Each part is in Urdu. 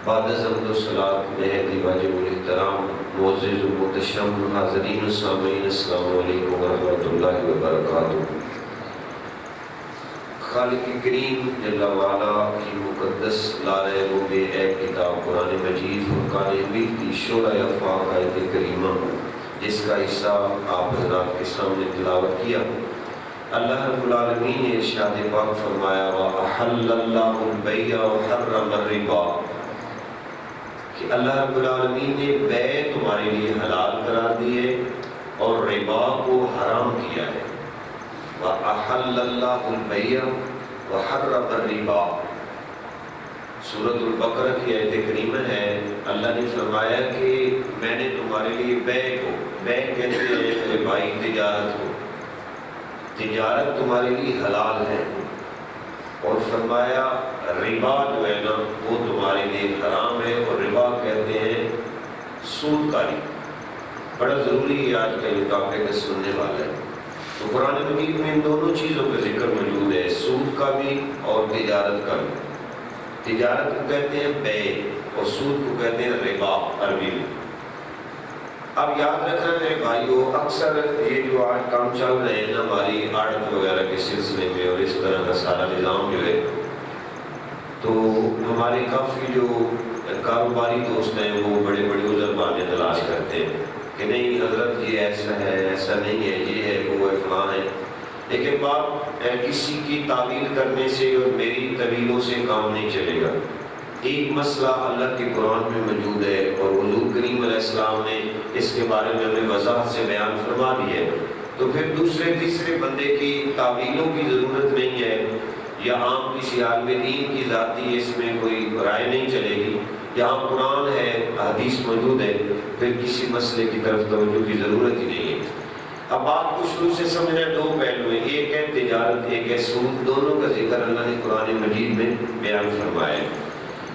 بعد حمد و صلاۃ مہدی واجب الاحترام معزز و محتشم حاضرین و سامعین، السلام علیکم ورحمۃ اللہ وبرکاتہ۔ خالق کریم جل وعلا کی مقدس لارے و بے عیب کتاب قرآن مجید فرقان حمید کی شورہ افاق آیت کریمہ، جس کا حصہ آپ حضرات کے سامنے تلاوت کیا۔ اللہ رب العالمین نے ارشاد پاک فرمایا وَأَحَلَّ اللَّهُ الْبَيْعَ وَحَرَّمَ الرِّبَا، کہ اللہ رب العالمین نے بیع تمہارے لیے حلال قرار دیے اور ربا کو حرام کیا ہے۔ وَأَحَلَّ اللَّهُ الْبَيْعَ وَحَرَّمَ الرِّبَا، سورۃ البقرہ کی آیت کریمہ ہے۔ اللہ نے فرمایا کہ میں نے تمہارے لیے بیع کہتے ہیں ربائی تجارت کو، تجارت تمہارے لیے حلال ہے، اور فرمایا ربا جو ہے نا وہ تمہارے لیے حرام ہے، اور ربا کہتے ہیں سود کاری۔ بڑا ضروری ہے آج کا یہ ٹاپک سننے والا ہے۔ تو قرآن مجید میں ان دونوں چیزوں کا ذکر موجود ہے، سود کا بھی اور تجارت کا بھی۔ تجارت کو کہتے ہیں بیع اور سود کو کہتے ہیں ربا عربی میں۔ اب یاد رکھنا میرے بھائیو، اکثر یہ جو آج کام چل رہے ہیں نا ہماری آڑت وغیرہ کے سلسلے میں اور اس طرح کا سارا نظام جو ہے، تو ہمارے کافی جو کاروباری دوست ہیں وہ بڑے بڑے عذر بہانے تلاش کرتے ہیں کہ نہیں حضرت یہ ایسا ہے، ایسا نہیں ہے، یہ ہے، وہ ہے، فلاں ہے۔ لیکن بات کسی کی تعویل کرنے سے اور میری طویلوں سے کام نہیں چلے گا۔ ایک مسئلہ اللہ کے قرآن میں موجود ہے اور حضور کریم علیہ السلام نے اس کے بارے میں ہمیں وضاحت سے بیان فرما دی ہے، تو پھر دوسرے تیسرے بندے کی تعویلوں کی ضرورت نہیں ہے، یا عام کسی عالم دین کی ذاتی اس میں کوئی رائے نہیں چلے گی۔ جہاں قرآن ہے، حدیث موجود ہے، پھر کسی مسئلے کی طرف توجہ کی ضرورت ہی نہیں ہے۔ اب بات کو شروع سے سمجھنا دو پہلو ہیں، ایک ہے تجارت، ایک ہے سود۔ دونوں کا ذکر اللہ نے قرآن مجید میں بیان فرمایا ہے۔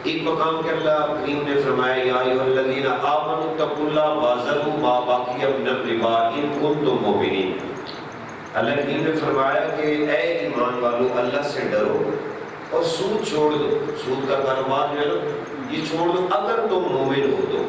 ایک مقام کے اللہ کریم نے فرمایا یا ایھا الذین آمنوا اتقوا اللہ وذروا ما بقی من الربا ان کنتم مؤمنین۔ اللہ کریم نے فرمایا کہ اے ایمان والو اللہ سے ڈرو اور سود چھوڑ دو، سود کا کاروبار جو ہے نا یہ چھوڑ دو اگر تم مومن ہو تو۔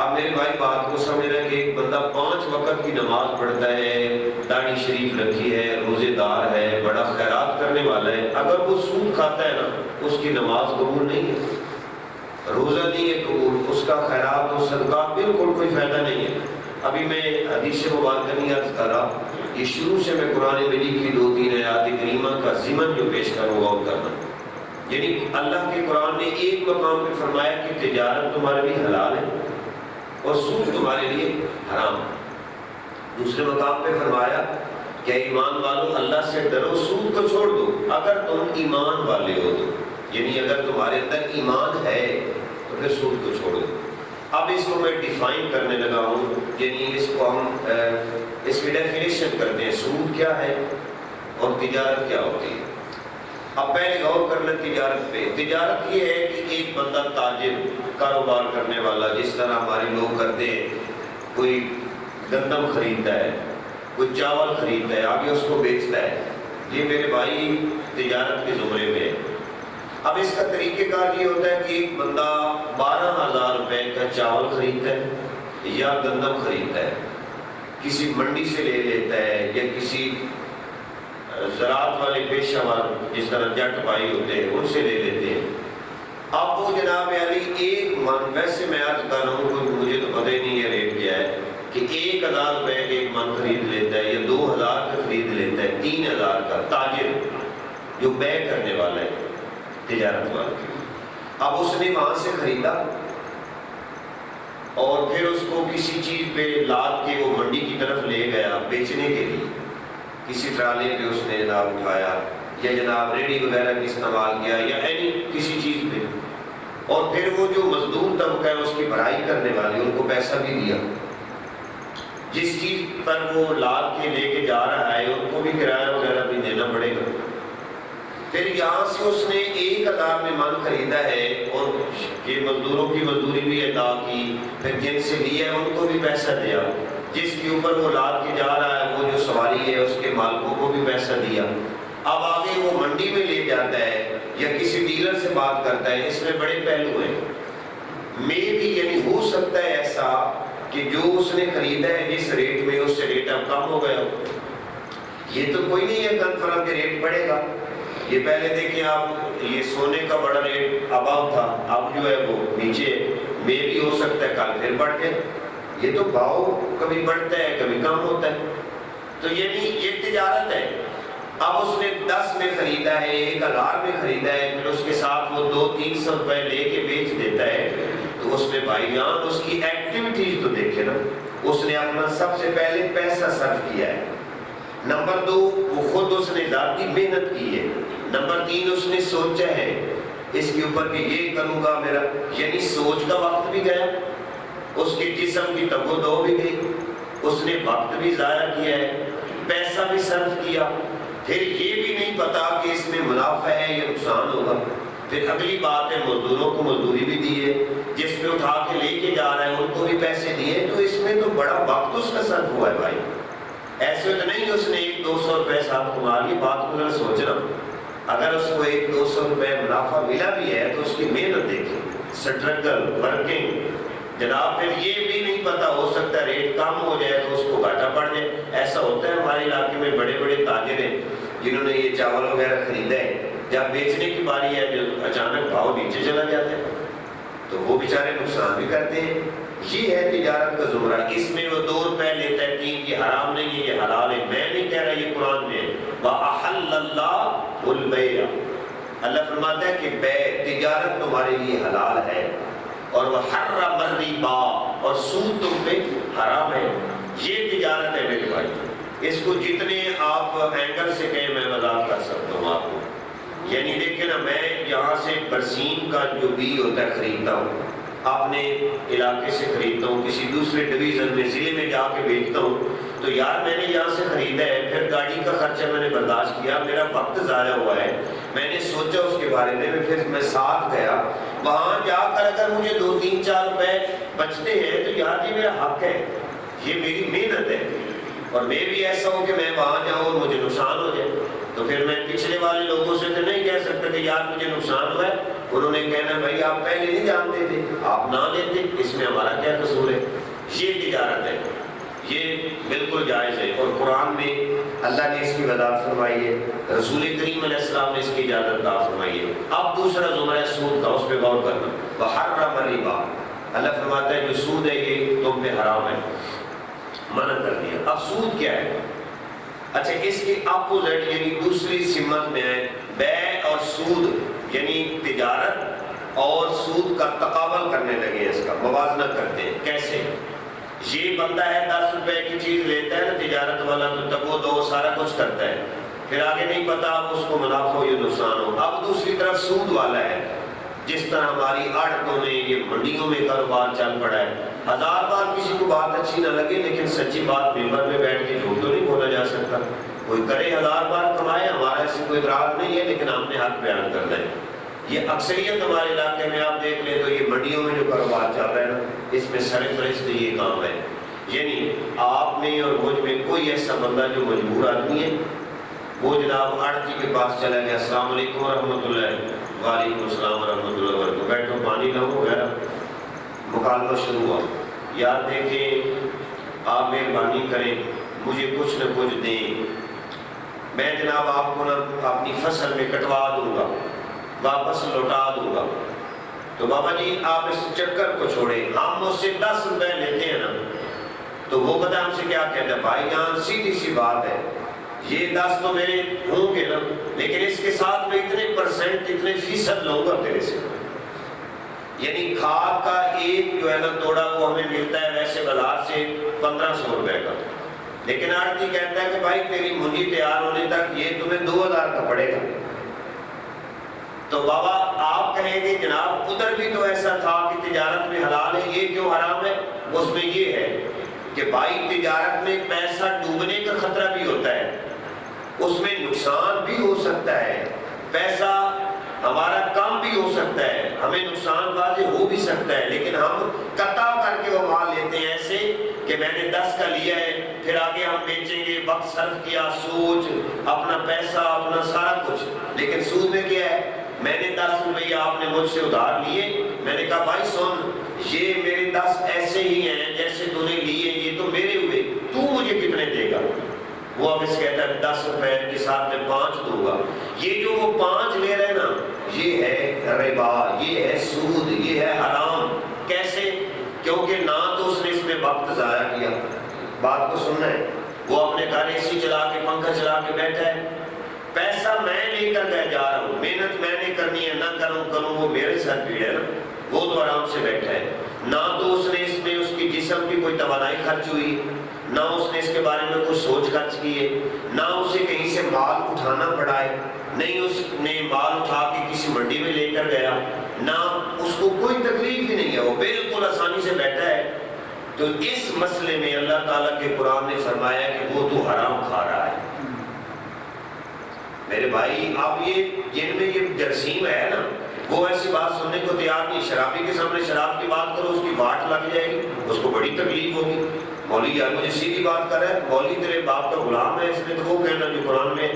اب میرے بھائی بات کو سمجھ رہے ہیں کہ ایک بندہ 5 وقت کی نماز پڑھتا ہے، داڑھی شریف رکھی ہے، روزے دار ہے، بڑا خیرات کرنے والا ہے، اگر وہ سود کھاتا ہے نا اس کی نماز قبول نہیں ہے، روزہ نہیں ہے قبول، اس کا خیرات و صدقہ بالکل کوئی فائدہ نہیں ہے۔ ابھی میں حدیث مبارکہ نہیں عرض کر رہا، یہ شروع سے میں قرآن مجید کی 2-3 آیات کریمہ کا ضمن جو پیش کروں غور کرنا۔ یعنی اللہ کے قرآن نے ایک مقام پہ فرمایا کہ تجارت تمہارے لیے حلال ہے اور سود تمہارے لیے حرام ہے۔ دوسرے مقام پہ فرمایا کہ ایمان والو اللہ سے ڈرو، سود کو چھوڑ دو اگر تم ایمان والے ہو تو، یعنی اگر تمہارے اندر ایمان ہے تو پھر سود کو چھوڑ دو۔ اب اس کو میں ڈیفائن کرنے لگا ہوں، یعنی اس کو ہم اس کی ڈیفینیشن کرتے ہیں، سود کیا ہے اور تجارت کیا ہوتی ہے۔ اب پہلے غور کرنا تجارت پہ۔ تجارت یہ ہے کہ ایک بندہ تاجر، کاروبار کرنے والا، جس طرح ہمارے لوگ کرتے ہیں، کوئی گندم خریدتا ہے، کوئی چاول خریدتا ہے، آگے اس کو بیچتا ہے، یہ میرے بھائی تجارت کے زمرے میں ہے۔ اب اس کا طریقہ کار یہ ہوتا ہے کہ ایک بندہ 12,000 روپے کا چاول خریدتا ہے یا گندم خریدتا ہے، کسی منڈی سے لے لیتا ہے یا کسی زراعت والے پیشہ ور جس طرح جٹ بھائی ہوتے ہیں ان سے لے لیتے ہیں۔ اب وہ جناب علی ایک من، ویسے میں عرض کر رہا ہوں کہ مجھے تو پتہ ہی نہیں ہے ریٹ کیا ہے، کہ 1,000 روپے کا ایک من خرید لیتا ہے یا 2,000 کا خرید لیتا ہے، 3,000 کا تاجر جو بیع کرنے والا ہے، تجارت والا۔ اب اس نے وہاں سے خریدا اور پھر اس کو کسی چیز پہ لاد کے وہ منڈی کی طرف لے گیا بیچنے کے لیے، کسی ٹرالے پہ اس نے جناب اٹھایا یا جناب ریڑھی وغیرہ بھی استعمال کیا یا کسی چیز پہ، اور پھر وہ جو مزدور طبقہ ہے اس کی بھرائی کرنے والے ان کو پیسہ بھی دیا، جس چیز پر وہ لاد کے لے کے جا رہا ہے ان کو بھی کرایہ وغیرہ بھی دینا پڑے گا۔ پھر یہاں سے اس نے 1,000 میں من خریدا ہے اور یہ مزدوروں کی مزدوری بھی ادا کی، پھر جن سے لیا ہے ان کو بھی پیسہ دیا، جس کے اوپر وہ لاد کے جا رہا ہے وہ جو سواری ہے اس کے مالکوں کو بھی پیسہ دیا۔ اب آگے وہ منڈی میں لے جاتا ہے یا کسی ڈیلر سے بات کرتا ہے، اس میں بڑے پہلو ہیں. میں بھی یعنی ہو سکتا ہے ایسا کہ جو اس نے خریدا ہے جس ریٹ میں، اس سے ریٹ اب کم ہو گیا. یہ تو کوئی نہیں ہے کنفرم کہ ریٹ بڑھے گا. یہ پہلے دیکھیں آپ، یہ سونے کا بڑا ریٹ اباؤ تھا، اب جو ہے وہ نیچے. میں بھی ہو سکتا ہے کل پھر بڑھ جائے. یہ تو بھاؤ کبھی بڑھتا ہے کبھی کم ہوتا ہے. تو یہ تجارت ہے. اب اس نے 10 میں خریدا ہے، 1000 میں خریدا ہے، پھر اس کے ساتھ وہ 200-300 روپے لے کے بیچ دیتا ہے. تو اس میں بھائی جان اس کی ایکٹیویٹیز تو دیکھے نا. اس نے اپنا سب سے پہلے پیسہ صرف کیا ہے. نمبر 2 وہ خود اس نے ذاتی محنت کی ہے. نمبر 3 اس نے سوچا ہے اس کے اوپر کہ یہ کروں گا میرا، یعنی سوچ کا وقت بھی گیا، اس کے جسم کی تگ و دو بھی گئی، اس نے وقت بھی ضائع کیا ہے، پیسہ بھی صرف کیا. پھر یہ بھی نہیں پتا کہ اس میں منافع ہے یا نقصان ہوگا. پھر اگلی بات ہے مزدوروں کو مزدوری بھی دی ہے، جس پہ اٹھا کے لے کے جا رہے ہیں ان کو بھی پیسے دیے. تو اس میں تو بڑا وقت اس کا صرف ہوا ہے بھائی. ایسے تو نہیں اس نے 100-200 روپے ساتھ کما لی. بات کو ذرا سوچنا، اگر اس کو 100-200 روپے منافع ملا بھی ہے تو اس کی محنت دیکھیں، اسٹرگل، ورکنگ. جناب پھر یہ بھی نہیں پتا، ہو سکتا ہے ریٹ کم ہو جائے تو اس کو گھاٹا پڑ جائے. ایسا ہوتا ہے ہمارے علاقے میں بڑے بڑے تاجر ہیں جنہوں نے یہ چاول وغیرہ خریدا ہے، جب بیچنے کی باری ہے جو اچانک بھاؤ نیچے چلا جاتا ہے تو وہ بیچارے نقصان بھی کرتے ہیں. یہ ہے تجارت کا زمرہ. اس میں وہ 2 روپے لیتا ہے 3، یہ حرام نہیں ہے، یہ حلال ہے. میں نہیں کہہ رہا، یہ قرآن میں ہے. وَأَحَلَّ اللَّهُ الْبَيْعَ، اللہ فرماتا ہے کہ بے تجارت تمہارے لیے حلال ہے، اور وَحَرَّمَ الرِّبَا، اور سود تم پہ حرام ہے. یہ تجارت ہے میرے بھائی. اس کو جتنے آپ اینگل سے کہیں میں وضاحت کر سکتا ہوں آپ کو. یعنی دیکھیں نا، میں یہاں سے برسیم کا جو بی ہوتا ہے خریدتا ہوں، اپنے علاقے سے خریدتا ہوں، کسی دوسرے ڈویژن میں ضلع میں جا کے بیچتا ہوں. تو یار میں نے یہاں سے خریدا ہے، پھر گاڑی کا خرچہ میں نے برداشت کیا، میرا وقت ضائع ہوا ہے، میں نے سوچا اس کے بارے میں، پھر میں ساتھ گیا. وہاں جا کر اگر مجھے 2-3-4 روپے بچتے ہیں تو یار یہ میرا حق ہے، یہ میری محنت ہے. اور میں بھی ایسا ہوں کہ میں وہاں جاؤں اور مجھے نقصان ہو جائے تو پھر میں پچھلے والے لوگوں سے تو نہیں کہہ سکتا کہ یار مجھے نقصان ہوا ہے. انہوں نے کہنا بھائی آپ پہلے نہیں جانتے تھے، آپ نہ لیتے، اس میں ہمارا کیا قصور ہے. یہ تجارت ہے، یہ بالکل جائز ہے. اور قرآن میں اللہ نے اس کی وضاحت فرمائی ہے، رسول کریم علیہ السلام نے اس کی اجازت عطا فرمائی ہے. اب دوسرا زمرہ سود کا، اس پہ غور کرنا. وَحَرَّمَ الرِّبَا، اللہ فرماتا ہے جو سود ہے یہ تم پہ حرام ہے، منع کر دیا. اب سود کیا ہے؟ اچھا اس کی اپوزٹ یعنی دوسری سمت میں ہے بیع اور سود، یعنی تجارت اور سود کا تقابل کرنے لگے ہیں، اس کا موازنہ کرتے ہیں. کیسے؟ یہ بندہ ہے 10 روپے کی چیز لیتا ہے نا تجارت والا، تو تب وہ دو سارا کچھ کرتا ہے، پھر آگے نہیں پتا اب اس کو منافع ہو یا نقصان ہو. اب دوسری طرف سود والا ہے، جس طرح ہماری آڑتوں میں یہ منڈیوں میں کاروبار چل پڑا ہے. 1000 بار کسی کو بات اچھی نہ لگے لیکن سچی بات ممبر میں بیٹھ کے جھوٹ تو نہیں بولا جا سکتا. کوئی کرے 1000 بار کمائے، ہمارا ایسی کوئی اعتراض نہیں ہے، لیکن ہم نے حق بیان کرنا ہے. یہ اکثریت ہمارے علاقے میں آپ دیکھ لیں تو یہ منڈیوں میں جو کاروبار چل رہا ہے نا، اس میں سرفرست یہ کام ہے. یعنی آپ میں اور مجھ میں کوئی ایسا بندہ جو مجبور آدمی ہے، وہ جناب آڑتی کے پاس چلا گیا، السلام علیکم ورحمۃ اللہ، وعلیکم السلام ورحمۃ اللہ وبرکاتہ، بیٹھو پانی لاؤ وغیرہ. مکالمہ شروع ہوا، یار دیکھیں آپ مہربانی کریں مجھے کچھ نہ کچھ دیں، میں جناب آپ کو نا اپنی فصل میں کٹوا دوں گا، واپس لوٹا دوں گا. تو بابا جی آپ اس چکر کو چھوڑیں، ہم اس سے 10 روپے لیتے ہیں نا، تو وہ پتہ ہم سے کیا کہتا ہے، بھائی جان سیدھی سی بات ہے، یہ 10 تو میرے ہوں گے نا، لیکن اس کے ساتھ میں اتنے پرسنٹ اتنے فیصد لوں گا تیرے سے. یعنی کھاد کا ایک جو ہے نا توڑا وہ ہمیں ملتا ہے ویسے بازار سے 1500 روپے کا، لیکن آڑتی کہتا ہے کہ بھائی تیری منجی تیار ہونے تک یہ تمہیں 2000 کا پڑے گا. تو بابا آپ کہیں گے جناب ادھر بھی تو ایسا تھا کہ تجارت میں حلال ہے، یہ کیوں حرام ہے؟ اس میں یہ ہے کہ بھائی تجارت میں پیسہ ڈوبنے کا خطرہ بھی ہوتا ہے، اس میں نقصان بھی ہو سکتا ہے، پیسہ ہمارا کم بھی ہو سکتا ہے، ہمیں نقصان واضح ہو بھی سکتا ہے، لیکن ہم قطع کر کے وہ مال لیتے ہیں ایسے کہ میں نے 10 کا لیا ہے، پھر آگے ہم بیچیں گے، وقت صرف کیا، سوچ، اپنا پیسہ، اپنا سارا کچھ. لیکن سود میں کیا ہے، میں نے 10 روپیہ آپ نے مجھ سے ادھار لیے، میں نے کہا بھائی سن، یہ میرے 10 ایسے ہی ہیں جیسے تو نے لیے، یہ تو میرے ہوئے، تو مجھے کتنے دے گا؟ وہ اب اس کہتا ہے 10 روپے کے ساتھ میں 5 دوں گا۔ یہ جو وہ 5 لے رہے نا، یہ ہے ربا، یہ ہے سود، یہ ہے حرام۔ کیسے؟ کیونکہ نہ تو اس نے اس میں وقت ضائع کیا، بات کو سننا ہے، وہ اپنے گھر اے سی چلا کے پنکھا چلا کے بیٹھا ہے، پیسہ میں لے کر جا رہا ہوں، محنت میں نے کرنی ہے، نہ کروں وہ میرے ساتھ بھیڑ ہے نا، وہ تو آرام سے بیٹھا ہے۔ نہ تو اس نے اس میں اس کی جسم کی کوئی توانائی خرچ ہوئی، نہ اس نے اس کے بارے میں کوئی سوچ خرچ کی ہے، نہ اسے کہیں سے مال اٹھانا پڑا ہے، نہیں اس نے مال اٹھا کے کسی منڈی میں لے کر گیا، نہ اس کو کوئی تکلیف ہی نہیں ہے، وہ بالکل آسانی سے بیٹھا ہے۔ تو اس مسئلے میں اللہ تعالیٰ کے قرآن نے فرمایا کہ وہ تو حرام کھا رہا ہے۔ میرے بھائی اب یہ جن میں یہ جرسیم ہے نا، وہ ایسی بات سننے کو تیار نہیں۔ شرابی کے سامنے شراب کی بات کرو، اس کی واٹ لگ جائے گی، اس کو بڑی تکلیف ہوگی۔ مولوی یار مجھے سیدھی بات کر رہا ہے، مولوی تیرے باپ کا غلام ہے، اس نے تو وہ کہنا جو قرآن میں،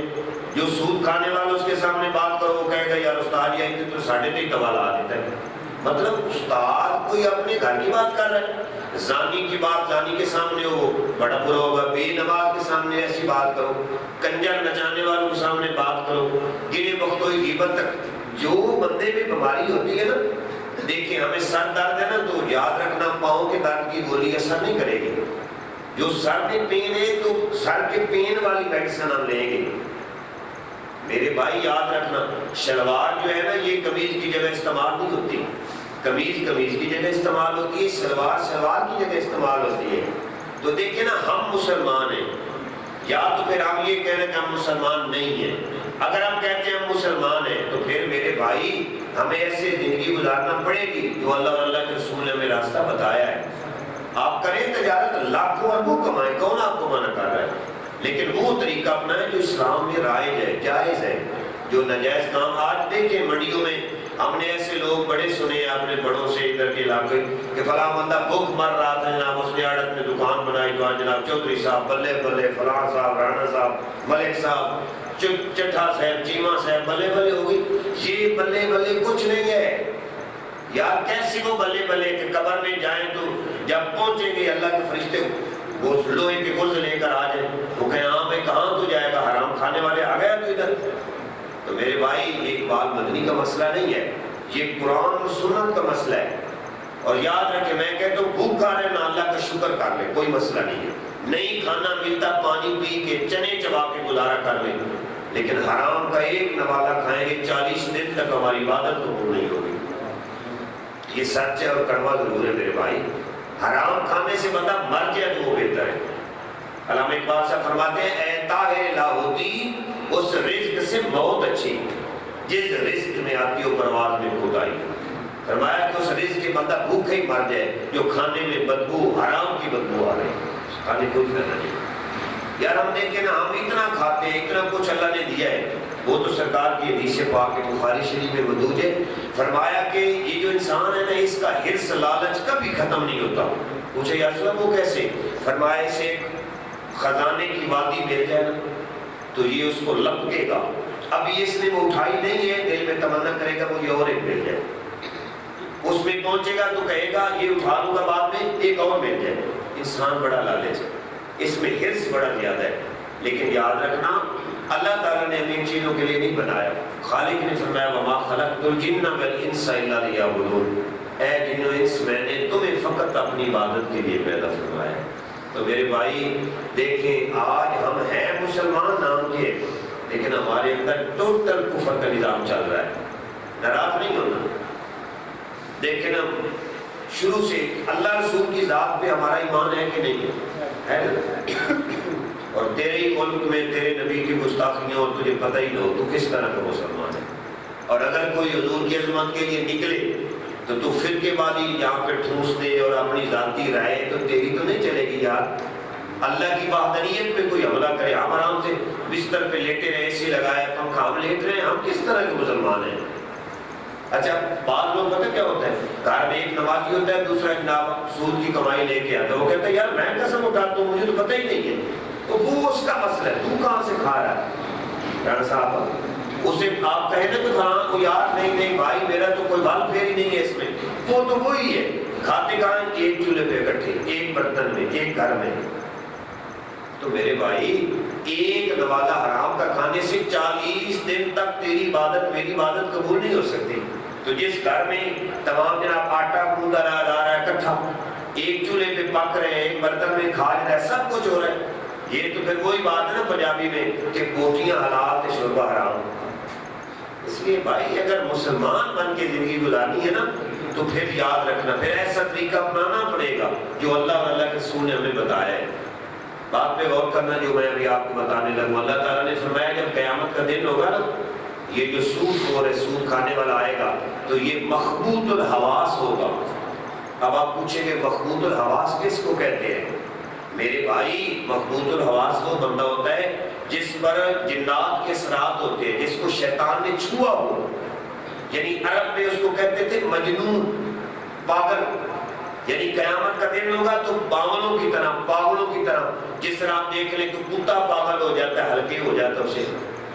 جو سود کھانے والا اس کے سامنے بات کرو، وہ کہے گا یار استاد یہ آئی تو 3.5 توالا دیتا ہے۔ مطلب استاد کوئی اپنے گھر کی بات کر رہا ہے، زانی کی بات زانی کے سامنے ہو بڑا برا ہوگا، بے نماز کے سامنے ایسی بات کرو، کنجر نچانے والوں کے سامنے بات کرو، گنے بختوئی غیبت تک۔ جو بندے میں بیماری ہوتی ہے نا، دیکھیں ہمیں سر درد ہے نا تو یاد رکھنا پاؤں کے درد کی گولی اثر نہیں کرے گی، جو سر میں پین ہے تو سر کے پین والی میڈیسن ہم لیں گے۔ میرے بھائی یاد رکھنا، شلوار جو ہے نا یہ قمیض کی جگہ استعمال نہیں ہوتی، قمیض قمیض کی جگہ استعمال ہوتی ہے، شلوار شلوار کی جگہ استعمال ہوتی ہے۔ تو دیکھیں نا ہم مسلمان ہیں، یا تو پھر ہم یہ کہہ رہے کہ ہم مسلمان نہیں ہیں۔ اگر ہم کہتے ہیں ہم مسلمان ہیں تو پھر میرے بھائی ہمیں ایسے زندگی گزارنا پڑے گی جو اللہ اور اللہ کے رسول نے ہمیں راستہ بتایا ہے۔ آپ کریں تجارت، لاکھوں اربوں کمائیں، کون آپ کو منع کر رہا ہے؟ لیکن وہ طریقہ اپنائیں جو اسلام میں رائج ہے، جائز ہے۔ جو ناجائز کام آج دیکھیں منڈیوں میں، ہم نے ایسے لوگ بڑے سنے ہیں اپنے بڑوں سے ادھر کے علاقے کہ فلاں بندہ بھوک مر رہا تھا جناب، اس نے آڑت میں دکان بنائی تو جناب چودھری صاحب بلے بلے، فلاں صاحب، رانا صاحب، ملک صاحب، چٹھا صاحب، چیمہ صاحب، بلے بلے ہو گئی۔ یہ بلے بلے کچھ نہیں ہے یار، کیسی وہ بلے بلے کہ قبر میں جائیں تو جب پہنچیں گے اللہ کے فرشتے وہ لوہے کے گرز لے کر آ جائیں، وہ کہیں ہاں بھائی کہاں تو جائے گا، حرام کھانے والے آ گیا تو ادھر۔ تو میرے بھائی ایک بال مدنی کا مسئلہ نہیں ہے، یہ قرآن اور سنت کا مسئلہ ہے۔ اور یاد رکھیں میں کہتا ہوں بھوکا رہے نہ اللہ کا شکر کر لے، کوئی مسئلہ نہیں ہے۔ نہیں کھانا ملتا پانی پی کے چنے چبا کے گزارا کر لیں، لیکن حرام کا ایک نوالا کھائیں گے 40 دن تک ہماری عبادت قبول نہیں ہوگی۔ یہ سچ ہے اور کڑوا ضرور ہے میرے بھائی۔ حرام کھانے سے بندہ مر جائے تو وہ بہتر ہے۔ علامہ اقبال صاحب فرماتے ہیں اے طاہر لاہوتی، اس رزق سے موت اچھی جس رزق میں آتی ہو پرواز میں کوتاہی۔ فرمایا کہ اس رزق کے بندہ بھوکے ہی مر جائے جو کھانے میں بدبو، حرام کی بدبو آ رہی، کھانے کوئی فائدہ نہیں۔ یار ہم دیکھیں نا، ہم اتنا کھاتے ہیں، اتنا کچھ اللہ نے دیا ہے، وہ تو سرکار کی حدیث پاک بخاری شریف میں موجود ہے۔ فرمایا کہ یہ جو انسان ہے نا، اس کا حرص لالچ کبھی ختم نہیں ہوتا۔ پوچھے یا رسول اللہ وہ کیسے؟ فرمایا اسے خزانے کی وادی مل جائے نا تو یہ اس کو لپکے گا، ابھی اس نے وہ اٹھائی نہیں ہے، دل میں تمنا کرے گا مجھے اور ایک مل جائے، اس میں پہنچے گا تو کہے گا یہ اٹھا لوں گا بعد میں ایک اور مل جائے۔ انسان بڑا لالچ ہے، اس میں حرص بڑا زیادہ ہے۔ لیکن یاد رکھنا اللہ تعالیٰ نے ہمیں ان چیزوں کے لیے نہیں بنایا۔ خالق نے فرمایا وما خلقت الجن والانس الا لیعبدون، اے جن و انس میں نے تمہیں فقط اپنی عبادت کے لیے پیدا فرمایا۔ تو میرے بھائی دیکھیں آج ہم ہیں مسلمان نام کے، لیکن ہمارے اندر ٹوٹل کفر کا نظام چل رہا ہے۔ ناراض نہیں ہونا، دیکھیں نا شروع سے اللہ رسول کی ذات پہ ہمارا ایمان ہے کہ نہیں ہے نا؟ اور تیرے ہی ملک میں تیرے نبی کی گستاخیاں اور تجھے پتہ ہی نہ ہو تو کس طرح کا مسلمان ہے؟ اور اگر کوئی حضور کی عظمت کے لیے نکلے تو تو فرقے والی یہاں پہ ٹھوس دے اور اپنی ذاتی رائے تو تیری تو نہیں چلے گی یار۔ اللہ کی وحدانیت پہ کوئی حملہ کرے، ہم آرام سے بستر پہ لیٹے رہے، اے سی لگائے، پنکھا ہم لیٹ رہے ہیں، ہم کس طرح کے مسلمان ہیں؟ اچھا بعض لوگ پتہ کیا ہوتا ہے، گھر میں ایک نمازی ہوتا ہے، دوسرا جناب سود کی کمائی لے کے آتا ہے، وہ کہتا ہے یار میں قسم اٹھاتا ہوں مجھے تو پتہ ہی نہیں ہے، تو وہ اس کا مسئلہ ہے، تو کہاں سے کھا رہا ہے؟ رانا صاحب اسے آپ کہیں نا کہ فلاں کو یار نہیں بھائی میرا تو کوئی بال پھیر ہی نہیں ہے اس میں، وہ تو وہی ہے، کھاتے کہاں ایک چولہے پہ اکٹھے، ایک برتن میں، ایک گھر میں۔ تو میرے بھائی ایک نوالہ حرام کا کھانے سے 40 دن تک تیری عبادت میری عبادت قبول نہیں ہو سکتی۔ تو جس گھر میں تمام جناب آٹا گوندا رہا جا رہا ہے اکٹھا، ایک چولہے پہ پک رہے ہیں، ایک برتن میں کھا رہا ہے، سب کچھ ہو رہا ہے، یہ تو پھر وہی بات ہے نا پنجابی میں کہ بوٹیاں حلال تے شوربہ حرام۔ اس لیے بھائی اگر مسلمان بن کے زندگی گزارنی ہے نا تو پھر یاد رکھنا، پھر ایسا طریقہ اپنانا پڑے گا جو اللہ اور اللہ کے رسول نے ہمیں بتایا ہے۔ بات پہ غور کرنا جو میں ابھی آپ کو بتانے لگوں، اللہ تعالیٰ نے فرمایا جب قیامت کا دن ہوگا نا، یہ جو سود خور ہے، سود کھانے والا آئے گا تو یہ مخبوط الحواس ہوگا۔ اب آپ پوچھیں گے مخبوط الحواس کس کو کہتے ہیں؟ میرے بھائی مخبوط الحواس وہ بندہ ہوتا ہے جس پر جنات کے اثرات ہوتے ہیں، جس کو شیطان نے چھوا ہو، یعنی عرب میں اس کو کہتے تھے مجنون، پاگل۔ یعنی قیامت کا دن ہوگا تو پاگلوں کی طرح، پاگلوں کی طرح، جس طرح آپ دیکھ لیں کہ کتا پاگل ہو جاتا ہے، ہلکے ہو جاتا ہے، اسے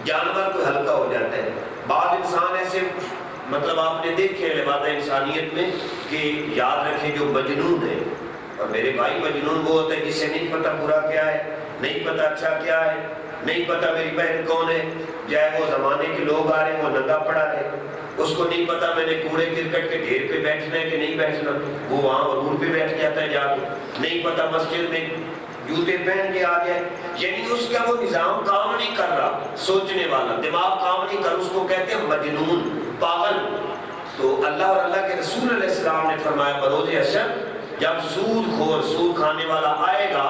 جانور کو ہلکا ہو جاتا ہے۔ بعض انسان ایسے مطلب آپ نے دیکھے لبادہ انسانیت میں کہ یاد رکھیں جو مجنون ہے، اور میرے بھائی مجنون وہ ہوتا ہے جسے نہیں پتہ برا کیا ہے، نہیں پتہ اچھا کیا ہے، نہیں پتہ میری بہن کون ہے، چاہے وہ زمانے کے لوگ آ رہے ہیں وہ ننگا پڑا ہے، اس کو نہیں پتہ میں نے کوڑے کرکٹ کے ڈھیر پہ بیٹھنا ہے کہ نہیں بیٹھنا، وہ وہاں عروج پہ بیٹھ جاتا ہے جا کے، نہیں پتہ مسجد میں جوتے پہن کے آ جائے، یعنی اس کا وہ نظام کام نہیں کر رہا، سوچنے والا دماغ کام نہیں کر، اس کو کہتے ہیں مجنون، پاگل۔ تو اللہ اور اللہ کے رسول علیہ السلام نے فرمایا بروز حشر جب سود خور، سود کھانے والا آئے گا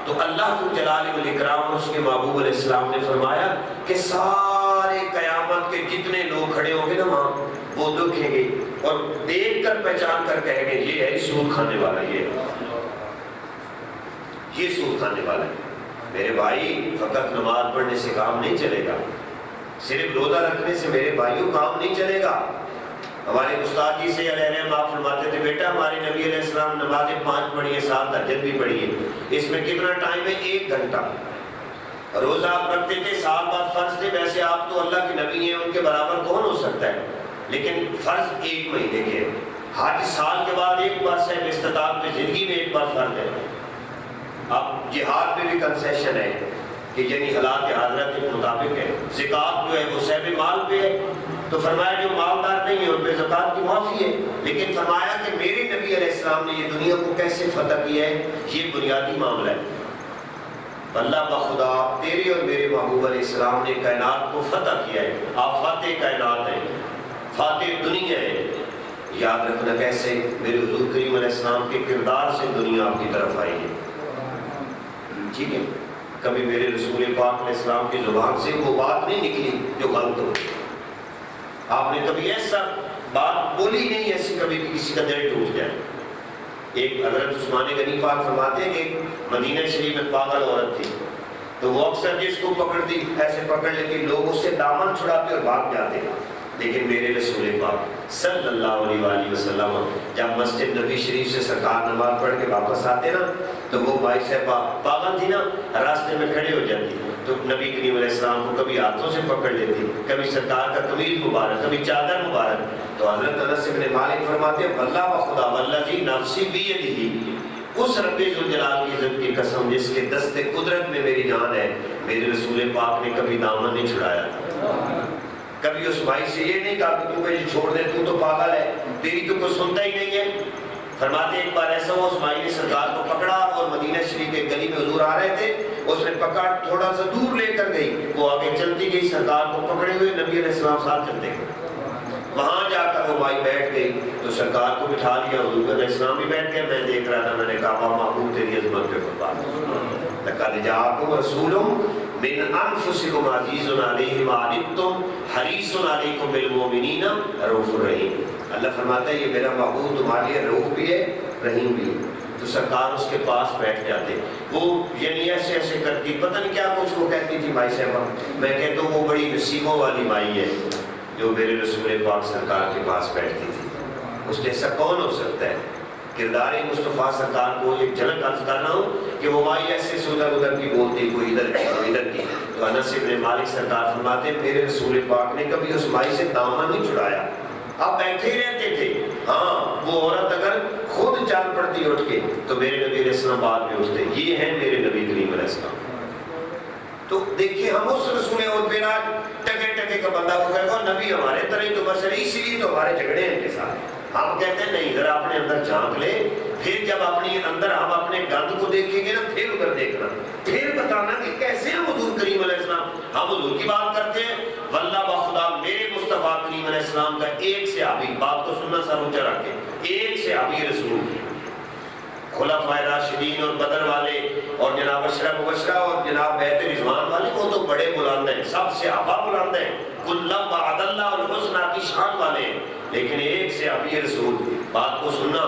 تو اللہ کو جلال والاکرام اور اس کے محبوب علیہ السلام نے فرمایا کہ سارے قیامت کے جتنے لوگ کھڑے ہوں گے نا وہاں، وہ دیکھیں گے اور دیکھ کر پہچان کر کہیں گے یہ ہے سود کھانے والا، یہ سود کھانے والا ہے۔ میرے بھائی فقط نماز پڑھنے سے کام نہیں چلے گا، صرف روزہ رکھنے سے میرے بھائیوں کام نہیں چلے گا۔ ہمارے استاد جی سے علیہ رحم آپ فرماتے تھے بیٹا ہمارے نبی علیہ السلام نمازیں 5 پڑھی ہیں، 7 تہجد بھی پڑھی ہے، اس میں کتنا ٹائم ہے؟ 1 گھنٹہ۔ روزہ آپ رکھتے تھے، سال بعد فرض تھے، ویسے آپ تو اللہ کے نبی ہیں، ان کے برابر کون ہو سکتا ہے، لیکن فرض 1 مہینے کے، حج سال کے بعد 1 بار سے استطاعت میں زندگی میں 1 بار فرض ہے۔ اب جہاد میں بھی کنسیشن ہے کہ یعنی حالات حاضرہ کے مطابق ہے، زکوٰۃ جو ہے وہ صاحب مال پہ ہے، تو فرمایا جو مالدار نہیں ہے ان پہ زکوٰۃ کی معافی ہے، لیکن فرمایا کہ میرے نبی علیہ السلام نے یہ دنیا کو کیسے فتح کیا ہے، یہ بنیادی معاملہ ہے۔ اللہ بخدا تیرے اور میرے محبوب علیہ السلام نے کائنات کو فتح کیا ہے، آپ فاتح کائنات ہیں، فاتح دنیا ہے۔ یاد رکھنا کیسے؟ میرے حضور کریم علیہ السلام کے کردار سے دنیا آپ کی طرف آئی ہے، ٹھیک ہے؟ کبھی میرے رسول پاک علیہ السلام کی زبان سے وہ بات نہیں نکلی جو غلط ہو، آپ نے کبھی ایسا بات بولی نہیں ایسی کبھی کہ کسی کا دل ٹوٹ جائے۔ ایک حضرت عثمان غنی پاک فرماتے ہیں کہ مدینہ شریف میں پاگل عورت تھی، تو وہ اکثر جس کو پکڑتی ایسے پکڑ لیتی، لوگ اس سے دامن چھڑاتے اور بھاگ جاتے، لیکن میرے رسول پاک صلی اللہ علیہ وآلہ وسلم جب مسجد نبی شریف سے سرکار نماز پڑھ کے واپس آتے نا تو وہ بھائی صاحبہ پاگل تھی نا، راستے میں کھڑے ہو جاتی، تو نبی کریم علیہ السلام کو کبھی ہاتھوں سے پکڑ لیتی، کبھی سرکار کا قمیض مبارک، کبھی چادر مبارک۔ تو حضرت انس بن مالک فرماتے ہیں واللہ بخدا والذی نفسی بیدہ، اس رب ذوالجلال کی عزت کی قسم جس کے دست قدرت میں میری جان ہے، میرے رسول پاک نے کبھی دامن نہیں چھڑایا، کبھی اس بھائی سے یہ نہیں کہا کہ تو مجھے چھوڑ دے، تو پاگل ہے، تیری تو کوئی سنتا ہی نہیں ہے۔ فرماتے ایک بار ایسا ہوا، اس بھائی نے سرکار کو پکڑا اور مدینہ شریف کے گلی میں حضور آ رہے تھے، اس نے پکڑ تھوڑا سا دور لے کر گئی، وہ آگے چلتی گئی، سرکار کو پکڑے ہوئے نبی علیہ السلام ساتھ چلتے گئے، وہاں جا کر وہ بھائی بیٹھ گئی تو سرکار کو بٹھا لیا، حضور علیہ السلام بھی بیٹھ گئے، میں دیکھ رہا تھا، میں نے کہا محبوب تیری عظمت پہ قربان، لقد جاءکم رسول من انفسکم عزیز علیہ ما عنتم حریص علیکم بالمؤمنین رؤوف رحیم۔ اللہ فرماتا ہے یہ میرا محبوب تمہارے لیے رؤوف بھی ہے، رحیم بھی ہے۔ تو سرکار اس کے پاس بیٹھ جاتے، وہ یعنی ایسے ایسے کرتی، پتہ نہیں کیا کچھ وہ کہتی تھی مائی صاحبہ، میں کہتا ہوں وہ بڑی نصیبوں والی مائی ہے جو میرے رسول پاک سرکار کے پاس بیٹھتی تھی، اس جیسا کون ہو سکتا ہے؟ کردار مصطفیٰ سرکار کو ایک جھلک عرض کر رہا ہوں کہ وہ مائی ایسے سے ادھر ادھر کی بولتی، کوئی ادھر کی کوئی ادھر کی، تو انس بن مالک سرکار فرماتے ہیں میرے رسول پاک نے کبھی اس مائی سے دامن نہیں چھڑایا، آپ بیٹھے ہی رہتے تھے۔ ہاں وہ عورت اگر خود چل پڑتی اٹھ کے تو میرے نبی علیہ السلام بعد میں اٹھتے۔ یہ ہیں میرے نبی کریم علیہ السلام۔ تو دیکھیے ہم اس رسول اور پھر آج ٹکے ٹکے کا بندہ کو کہے گا نبی ہمارے طرح تو بس اسی لیے تو ہمارے جھگڑے ہیں ان کے ساتھ۔ ہم کہتے ہیں نہیں، ذرا اپنے اندر جھانک لے، پھر جب اپنی اندر ہم اپنے گند کو دیکھیں گے نا پھر ادھر دیکھنا، پھر بتانا کہ کیسے ہم حضور کریم علیہ السلام۔ ہم حضور کی بات کرتے ہیں، واللہ بخدا میرے مصطفیٰ کریم علیہ السلام کا ایک صحابی، بات کو سننا سر اونچا رکھ کے، ایک صحابی رسول، خلفائے راشدین اور بدر والے اور جناب عشرہ مبشرہ اور جناب بیعت رضوان والے وہ تو بڑے بلند ہیں، سب صحابہ بلند ہیں، کلم وعد اللہ الحسنی کی شان والے ہیں، لیکن ایک صحابی رسول، بات کو سننا،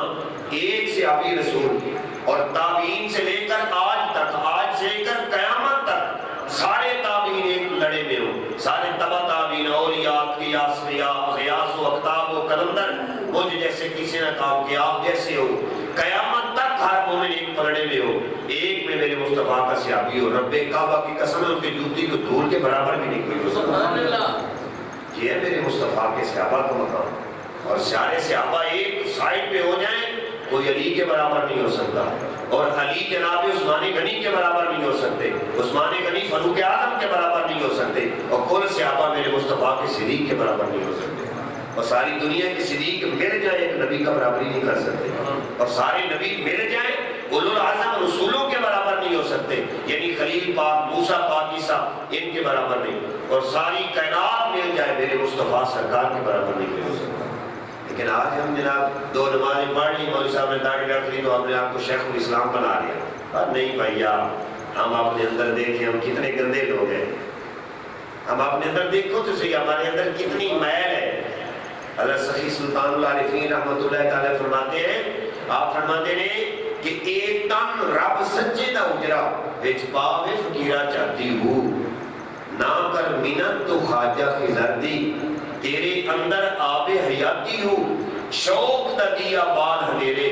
ایک صحابی رسول اور تابعین سے لے کر آج تک، آج سے لے کر قیامت تک سارے تابعین ایک لڑے میں ہوں، سارے تبع تابعین، اولیاء، قیاس، غیاث و اقتاب و قلندر، مجھ جیسے کسی نے کہا کہ آپ جیسے ہو، قیامت تک ہر مومن ایک پلڑے میں ہو، ایک میں میرے مصطفیٰ کا صحابی ہو، رب کعبہ کی قسم ہے ان کی جوتی کو دھول کے برابر بھی نہیں کوئی ہو سکتا۔ سبحان اللہ، یہ ہے میرے مصطفیٰ کے صحابہ کا مقام، اور سارے صحابہ ایک سائڈ پہ ہو جائیں کوئی علی کے برابر نہیں ہو سکتا، اور علی جناب عثمان غنی کے برابر نہیں ہو سکتے، عثمان غنی فاروق اعظم کے برابر نہیں ہو سکتے، اور کل صحابہ میرے مصطفیٰ کے صدیق کے برابر نہیں ہو سکتے، اور ساری دنیا کے صدیق مل جائیں ایک نبی کا برابری نہیں کر سکتے، اور سارے نبی مل جائیں اولو العزم رسولوں کے برابر نہیں ہو سکتے، یعنی خلیل پاک، موسیٰ پاک، عیسیٰ ان کے برابر نہیں، اور ساری کائنات مل جائے میرے مصطفیٰ سرکار کے برابر نہیں ہو سکتا۔ لیکن آج ہم جناب دو نمازیں پڑھ لی، مولوی صاحب نے داڑھی رکھ لی تو ہم نے آپ کو شیخ الاسلام بنا لیا۔ اور نہیں بھائیا، ہم اپنے اندر دیکھیں ہم کتنے گندے لوگ ہیں، ہم اپنے اندر دیکھو تو صحیح ہمارے اندر کتنی میل ہے۔ حضرت سخی سلطان العارفین رحمۃ اللہ تعالی فرماتے ہیں، آپ فرماتے ہیں کہ ایک تن رب سچے دا اجرا وچ پاوے فقیرہ چاہتی ہوں، نہ کر منت تو خواجہ خزردی، تیرے اندر آب حیاتی ہوں، شوق دا دیا بال ہنیرے،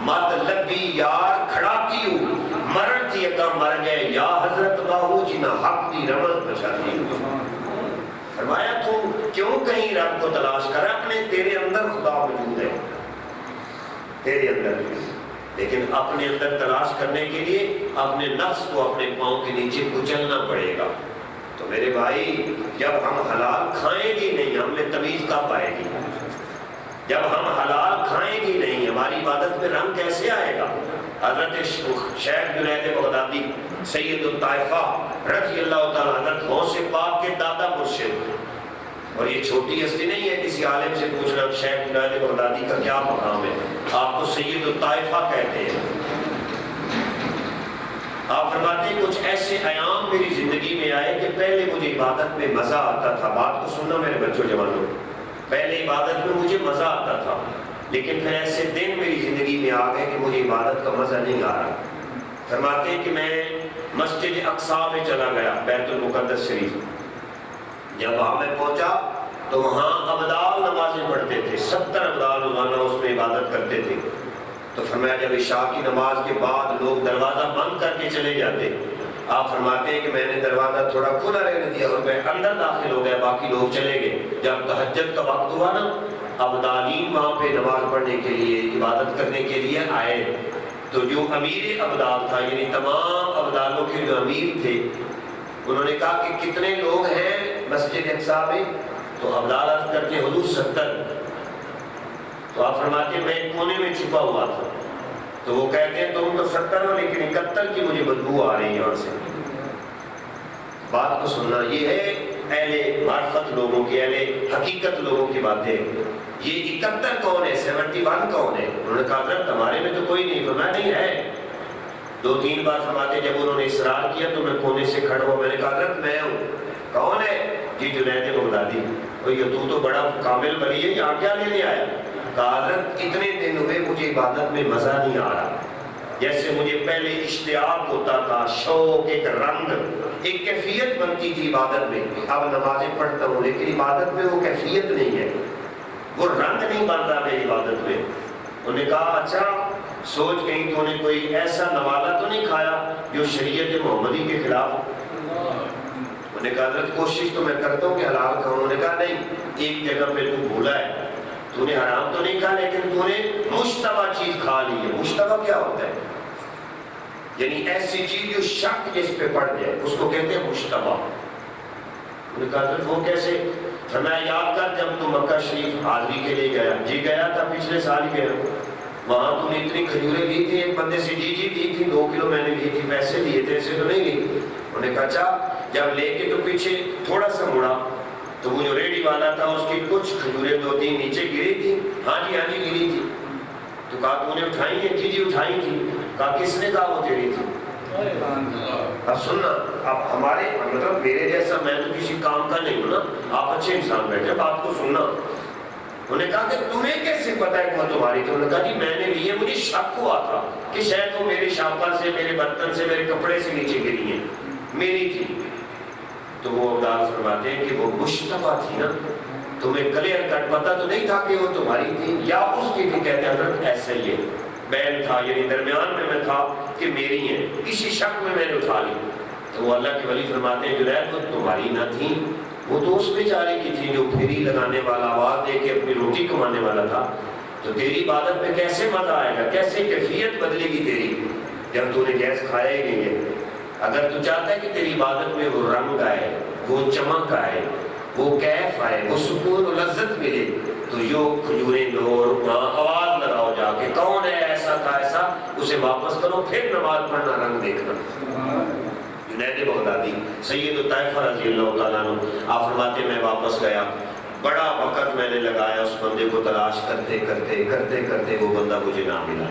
مد لبی یار کھڑاتی ہوں، مرن تھی اگا مر گئے یا حضرت باہو جنہ حق دی رمز بچاتی ہوں۔ فرمایا تو کیوں کہیں رب کو تلاش کر، اپنے تیرے اندر خدا موجود ہے، تیرے اندر، لیکن اپنے اندر تلاش کرنے کے لیے اپنے نفس کو اپنے پاؤں کے نیچے کچلنا پڑے گا۔ تو میرے بھائی جب ہم حلال کھائیں گے نہیں ہم میں تمیز کب آئے گی؟ جب ہم حلال کھائیں گے نہیں ہماری عبادت میں رنگ کیسے آئے گا؟ حضرت شیخ جنید بغدادی سید الطائفہ رضی اللہ تعالیٰ حضرت غوث پاک کے دادا مرشد، اور یہ چھوٹی ہستی نہیں ہے کسی عالم سے پوچھنا شیخ جنید بغدادی کا کیا مقام ہے، آپ کو سید الطائفہ کہتے ہیں۔ آپ فرماتے ہیں کچھ ایسے ایام میری زندگی میں آئے کہ پہلے مجھے عبادت میں مزہ آتا تھا، بات کو سننا میرے بچوں جوانوں، پہلے عبادت میں مجھے مزہ آتا تھا، لیکن پھر ایسے دن میری زندگی میں آ گئے کہ مجھے عبادت کا مزہ نہیں آ رہا۔ فرماتے ہیں کہ میں مسجد اقصی میں چلا گیا، بیت المقدس شریف، جب وہاں میں پہنچا تو وہاں ابدال نمازیں پڑھتے تھے، 70 ابدال روزانہ اس میں عبادت کرتے تھے۔ تو فرمایا جب عشاء کی نماز کے بعد لوگ دروازہ بند کر کے چلے جاتے، آپ فرماتے ہیں کہ میں نے دروازہ تھوڑا کھلا رہنے دیا اور میں اندر داخل ہو گیا، باقی لوگ چلے گئے۔ جب تہجد کا وقت ہوا نا، ابدالین وہاں پہ نماز پڑھنے کے لیے، عبادت کرنے کے لیے آئے، تو جو امیر ابدال تھا، یعنی تمام ابدالوں کے جو امیر تھے، انہوں نے کہا کہ کتنے لوگ ہیں مسجد اقصی میں؟ تو ابدال عرض کرتے حضور 70۔ تو آپ فرماتے ہیں میں ایک کونے میں چھپا ہوا تھا، تو وہ کہتے ہیں تم تو 70 ہو لیکن 71 کی مجھے بدبو آ رہی ہے یہاں سے۔ بات کو سننا، یہ ہے اہل معرفت لوگوں کی، اہل حقیقت لوگوں کی باتیں۔ یہ 71 کون ہے، 71 کون ہے؟ انہوں نے کہا حضرت ہمارے میں تو کوئی نہیں۔ فرمایا نہیں ہے، 2-3 بار فرماتے جب انہوں نے اصرار کیا تو میں کونے سے کھڑا ہوا، میں نے کہا حضرت میں ہوں۔ کون ہے؟ جی جنید بغدادی۔ تو بڑا کامل ولی ہے، یہاں کیا لینے آیا؟ کہا حضرت اتنے دن ہوئے مجھے عبادت میں مزہ نہیں آ رہا، جیسے مجھے پہلے اشتیاق ہوتا تھا، شوق، ایک رنگ، ایک کیفیت بنتی تھی عبادت میں۔ اب نمازیں پڑھتا ہوں لیکن عبادت میں وہ کیفیت نہیں ہے، وہ رنگ نہیں بن رہا میری عبادت میں۔ انہوں نے کہا اچھا سوچ کہیں تو نے کوئی ایسا نوالہ تو نہیں کھایا جو شریعت محمدی کے خلاف؟ انہوں نے کہا حضرت کوشش تو میں کرتا ہوں کہ حلال کھاؤں. انہوں نے کہا نہیں، ایک جگہ پہ تو بھولا ہے، تو نے حرام تو نہیں کھا لیکن تو نے مشتبہ چیز کھا لی ہے. مشتبہ کیا ہوتا ہے؟ یعنی ایسی چیز جو شک جس پہ پڑ جائے اس کو کہتے ہیں مشتبہ. انہوں نے کہا حضرت وہ کیسے؟ فرمایا یاد کر جب تو مکہ شریف حاضری کے لیے گیا، جی گیا تھا پچھلے سال گیا، وہاں تو نے اتنی کھجوریں لی تھی، ایک بندے سے جی دی تھی 2 کلو میں نے لی تھی، پیسے دیے تھے، ایسے تو نہیں لی. انہوں نے کہا اچھا. جب لے کے تو پیچھے تھوڑا سا مڑا تو وہ جو ریڈی والا تھا اس کی کچھ کھجوریں 2-3 نیچے گری تھی. ہاں جی گری تھی. تو کہا تو نے اٹھائی ہیں؟ جی اٹھائی تھی. کہا کس نے کہا وہ تیری تھی؟ اب سننا، اب ہمارے مطلب میرے جیسا میں تو کسی کام کا نہیں ہوں نا، آپ اچھے انسان بیٹھے، بات کو سننا. انہوں نے کہا کہ تمہیں کیسے پتا ہے کہ وہ تمہاری تھی؟ انہوں نے کہا جی میں نے لیے، مجھے شک ہوا تھا کہ شاید وہ میرے شاپر سے، میرے برتن سے، میرے کپڑے سے نیچے گری ہیں، میری تھی. تو وہ عبدال فرماتے ہیں کہ وہ مشتبہ تھی نا، تمہیں کلیئر کٹ پتا تو نہیں تھا کہ وہ تمہاری تھی یا اس کی تھی. کہتے ہیں حضرت ایسا ہی ہے، بین تھا، یعنی درمیان میں تھا کہ میری ہیں، اسی شک میں نے اٹھا لی. تو وہ اللہ کے ولی فرماتے ہیں جنید وہ تمہاری نہ تھی، وہ تو اس بیچارے کی تھی جو پھیری لگانے والا، آواز دے کے اپنی روٹی کمانے والا تھا. تو تیری عبادت میں کیسے مزہ آئے گا، کیسے کیفیت بدلے گی تیری جب تو نے گیس کھایا ہی نہیں ہے. اگر تو چاہتا ہے کہ تیری عبادت میں وہ رنگ آئے، وہ چمک آئے، وہ کیف آئے، وہ سکون و لذت ملے، تو جو کھجوریں لو اور وہاں آواز لگاؤ جا کے کون ہے ایسا تھا ایسا، اسے واپس کرو، پھر نماز پڑھنا، رنگ دیکھنا. جنید بغدادی سید الطائفہ رضی اللہ تعالیٰ عنہ آپ فرماتے ہیں میں واپس گیا، بڑا وقت میں نے لگایا اس بندے کو تلاش کرتے کرتے کرتے کرتے وہ بندہ مجھے نہ ملا.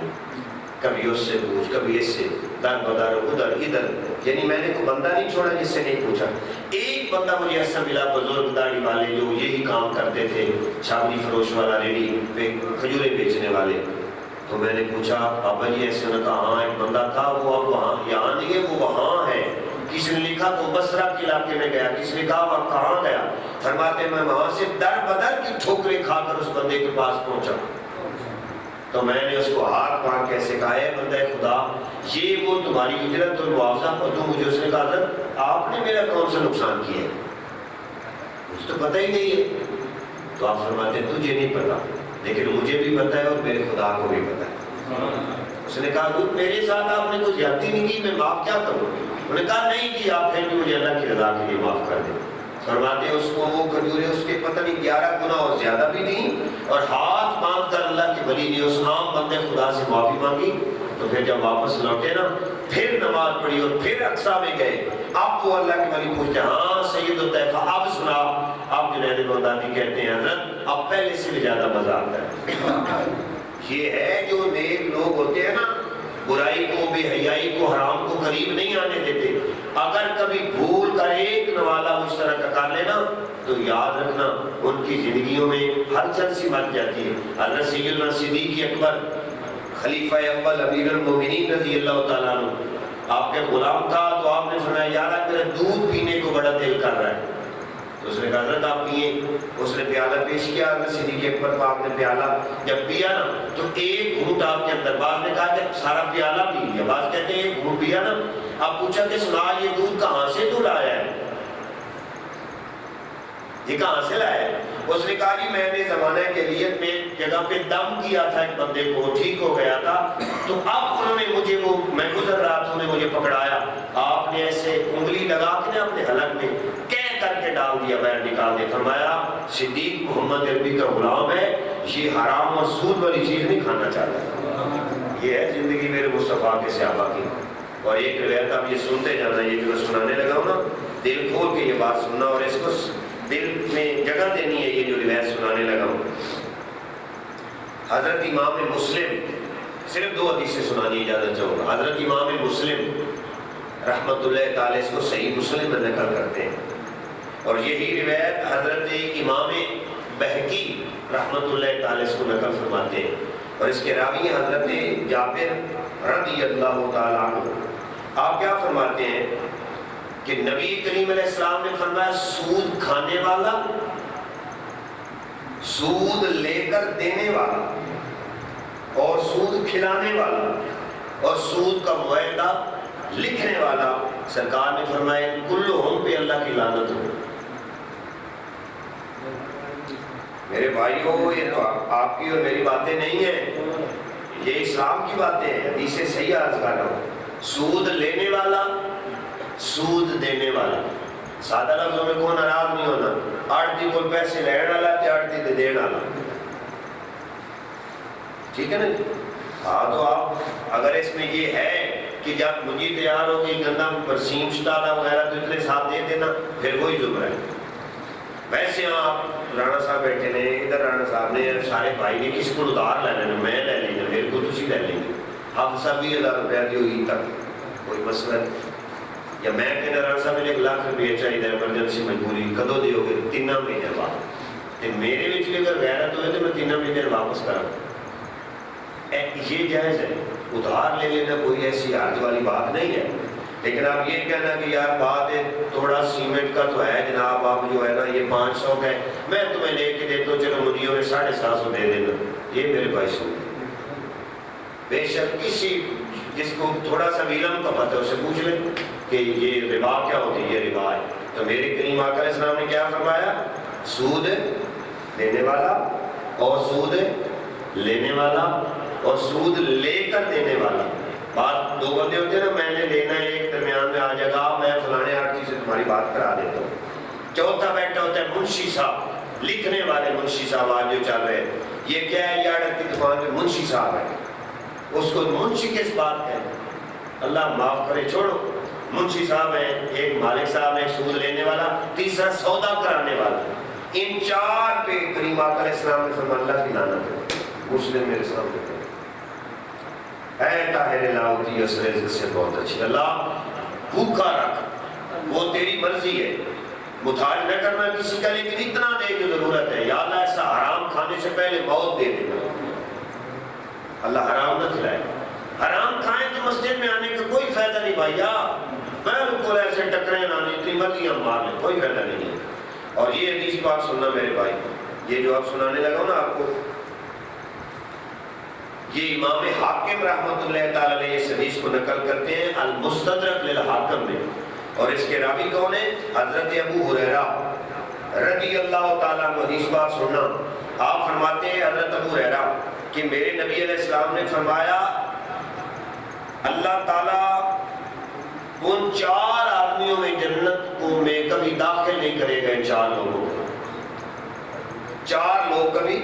کبھی اس سے پوچھ، کبھی اس سے، در بدر ادھر ادھر، یعنی میں نے کوئی بندہ نہیں چھوڑا جس سے نہیں پوچھا. ایک بندہ مجھے ایسا ملا، بزرگ داڑھی والے جو یہی کام کرتے تھے، چھاوی فروش والا، ریڑھی پہ کھجوریں بیچنے والے. تو میں نے پوچھا بابا جی ایسے؟ انہوں نے کہا ہاں ایک بندہ تھا، وہ اب وہاں یہاں نہیں ہے، وہ وہاں ہے. کسی نے لکھا تو بصرہ کے علاقے میں گیا، کسی نے کہا وہ کہاں گیا. فرماتے میں وہاں سے در بدر کی ٹھوکریں کھا کر اس بندے کے پاس پہنچا. تو میں نے اس کو ہاتھ باندھ کیسے کہا ہے بندہ خدا یہ وہ تمہاری اجرت اور معاوضہ پر تو مجھے. اس نے کہا حضرت آپ نے میرا کون سا نقصان کیا ہے، مجھے تو پتہ ہی نہیں ہے. تو آپ فرماتے ہیں تجھے نہیں پتا لیکن مجھے بھی پتا ہے اور میرے خدا کو بھی پتا ہے. اس نے کہا حضرت میرے ساتھ آپ نے کوئی زیادتی نہیں کی، میں معاف کیا کروں؟ انہوں نے کہا نہیں کہ آپ پھر بھی مجھے اللہ کی رضا کے لیے معاف کر دیں. فرماتے ہیں اس کو وہ کھجوریں اس کے پتہ نہیں 11 گنا اور زیادہ بھی دیں، اور ہاتھ باندھ کر اللہ کے ولی نے اس عام بندے خدا سے معافی مانگی. تو پھر جب واپس لوٹے نا، پھر نماز پڑھی اور پھر اقصا میں گئے. آپ کو اللہ کے ولی پوچھتے ہاں سید الطیفہ اب سنا. آپ جنید بغدادی کہتے ہیں حضرت اب پہلے سے بھی زیادہ مزہ آتا ہے. یہ ہے جو نیک لوگ ہوتے ہیں نا، برائی کو، بے حیائی کو، حرام کو قریب نہیں آنے دیتے. اگر کبھی بھول کر ایک نوالا اس طرح کا کر لینا تو یاد رکھنا ان کی زندگیوں میں ہلچل سی مچ جاتی ہے. حضرت سیدنا صدیق اکبر خلیفہ اول امیر المومنین رضی اللہ تعالیٰ عنہ آپ کے غلام تھا. تو آپ نے فرمایا یار میرا دودھ پینے کو بڑا دل کر رہا ہے. تو اس نے کہا حضرت آپ پئیں. اس نے پیالہ پیش کیا، حضرت صدیق اکبر کو. آپ نے پیالہ جب پیا نا تو ایک گھونٹ آپ کے اندر، بعض نے کہا کہ سارا پیالہ پی لیا، بعض کہتے ہیں ایک گھونٹ پیا نا. آپ پوچھا کہ سنا یہ دودھ کہاں سے تو لایا ہے، یہ کہاں سے لایا ہے؟ اس نے کہا جی میں نے زمانہ جاہلیت میں جگہ پہ دم کیا تھا ایک بندے کو، ٹھیک ہو گیا تھا، تو اب انہوں نے مجھے، وہ میں گزر رہا تھا، انہوں نے مجھے پکڑایا. آپ نے ایسے انگلی لگا کے نا اپنے حلق میں کہہ کر کے ڈال دیا، باہر نکال دیا. فرمایا صدیق محمد عربی کا غلام ہے، یہ حرام اور سود والی چیز نہیں کھانا چاہتا. یہ ہے زندگی میرے مصطفیٰ کے صحابہ کی. اور ایک روایت آپ یہ سنتے جانا، یہ جو میں سنانے لگا ہوں نا، دل کھول کے یہ بات سننا اور اس کو دل میں جگہ دینی ہے. یہ جو روایت سنانے لگا ہوں، حضرت امام مسلم، صرف 2 حدیثیں سنانی اجازت چاہوں گا. حضرت امام مسلم رحمۃ اللہ تعالی اس کو صحیح مسلم میں نقل کرتے ہیں، اور یہی روایت حضرت امام بہقی رحمۃ اللہ تعالی اس کو نقل فرماتے ہیں. اور اس کے راوی حضرت جابر رضی اللہ تعالی عنہ. آپ کیا فرماتے ہیں کہ نبی کریم علیہ السلام نے فرمایا سود کھانے والا، سود لے کر دینے والا، اور سود کھلانے والا، اور سود کا معاہدہ لکھنے والا سرکار نے فرمایا کلہم پہ اللہ کی لعنت ہو۔ میرے بھائیو یہ تو آپ کی اور میری باتیں نہیں ہیں، یہ اسلام کی باتیں ہیں، حدیث صحیح عرض کر رہا ہوں۔ سود لینے والا، سود دینے والا، سادہ لفظوں میں کون ناراض نہیں ہونا، آڑتی کو پیسے لین والا تے آڑتی دے دین والا، ٹھیک ہے نا؟ ہاں تو آپ اگر اس میں یہ ہے کہ جب مجھے تیار ہوگی گندہ برسیم شٹالا وغیرہ تو اتنے ساتھ دے دینا، پھر وہی زمرہ ہے۔ ویسے آپ رانا صاحب بیٹھے نے، ادھر رانا صاحب نے، سارے بھائی نے کسی کو ادھار لینا ہے، میں لے لینا، میرے کو تسی لے لیں گے، آپ سب 20,000 روپیہ دیو عید تک، کوئی مسئلہ نہیں۔ یا میں کہنا رانا صاحب نے 1,00,000 روپیہ چاہیے ایمرجنسی مجبوری، کدو دیو گے؟ 3 مہینے بعد۔ تے میرے وچ بھی اگر غیرت ہوئے تو میں 3 مہینے واپس کراں، یہ جائز ہے۔ ادھار لے لینا کوئی ایسی حرج والی بات نہیں ہے، لیکن آپ یہ کہنا کہ یار بات ہے تھوڑا سیمنٹ کا تو ہے جناب، آپ جو ہے نا یہ 500 کا ہے، میں تمہیں لے کے دیتا ہوں، چلو مجھے 750 دے دینا، یہ میرے بھائی سن۔ بے شک کسی جس کو تھوڑا سا علم کا پتہ ہے اسے پوچھ لیں کہ یہ ربا کیا ہوتی ہے، یہ ربا ہے۔ تو میرے کریم آقا علیہ السلام نے کیا فرمایا؟ سود دینے والا اور سود لینے والا اور سود لے کر دینے والا۔ بات دو بندے ہوتے ہیں نا، میں نے لینا ہے، ایک درمیان میں آ جائے گا، میں فلانے آرٹی سے تمہاری بات کرا دیتا ہوں۔ چوتھا بیٹھا ہوتا ہے منشی صاحب، لکھنے والے منشی صاحب آج جو چل رہے ہیں، یہ کیا ہے، یہ آڑت کی دکان میں منشی صاحب ہے، اس کو منشی کس بات ہے؟ اللہ معاف کرے، چھوڑو، منشی صاحب ہیں، ایک مالک صاحب ہیں، سود لینے والا، تیسرا سودا کرانے والا۔ ان 4 پہ کریم آقا علیہ السلام نے فرمایا اللہ کی لعنت ہے۔ مسلم میرے سامنے اے طاہر لاؤتی اس رزق سے بہت اچھی، اللہ بھوکا رکھ، وہ تیری مرضی ہے، محتاج نہ کرنا کسی کا، لیکن اتنا دے جو ضرورت ہے، یا اللہ ایسا حرام کھانے سے پہلے موت دے دینا، اللہ حرام نہ کھلائے۔ حرام کھائیں تو مسجد میں آنے کا کوئی فائدہ نہیں بھائیا، بالکل ایسے ٹکرے نہ، اتنی مرضی ہم مار لیں، کوئی فائدہ نہیں ہے۔ اور یہ حدیث بات سننا میرے بھائی، یہ جو آپ سنانے لگا ہوں نا آپ کو، یہ امام حاکم رحمۃ اللہ تعالی علیہ اس حدیث کو نقل کرتے ہیں المستدرک للحاکم میں، اور اس کے راوی کون ہیں؟ حضرت ابو ہریرہ رضی اللہ تعالیٰ عنہ۔ حدیث بات سننا، آپ فرماتے ہیں حضرت ابو ہریرہ کہ میرے نبی علیہ السلام نے فرمایا اللہ تعالیٰ ان 4 آدمیوں میں جنت کو میں کبھی داخل نہیں کرے گا، ان 4 لوگوں کو، 4 لوگ کبھی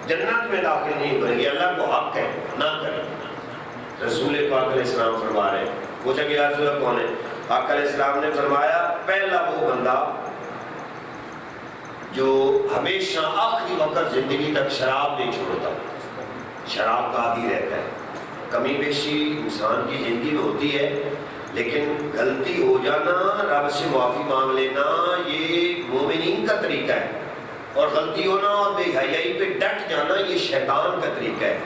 جنت میں داخل نہیں کریں گے، اللہ کو حق ہے نہ کریں۔ رسول پاک علیہ السلام فرما رہے ہیں، پوچھا کہ یا رسول اللہ کون ہے؟ آقا علیہ السلام نے فرمایا پہلا وہ بندہ جو ہمیشہ آخری وقت زندگی تک شراب نہیں چھوڑتا، شراب کا عادی رہتا ہے۔ کمی بیشی انسان کی زندگی میں ہوتی ہے، لیکن غلطی ہو جانا، رب سے معافی مانگ لینا، یہ مومنین کا طریقہ ہے، اور غلطی ہونا اور بے حیائی پہ ڈٹ جانا یہ شیطان کا طریقہ ہے،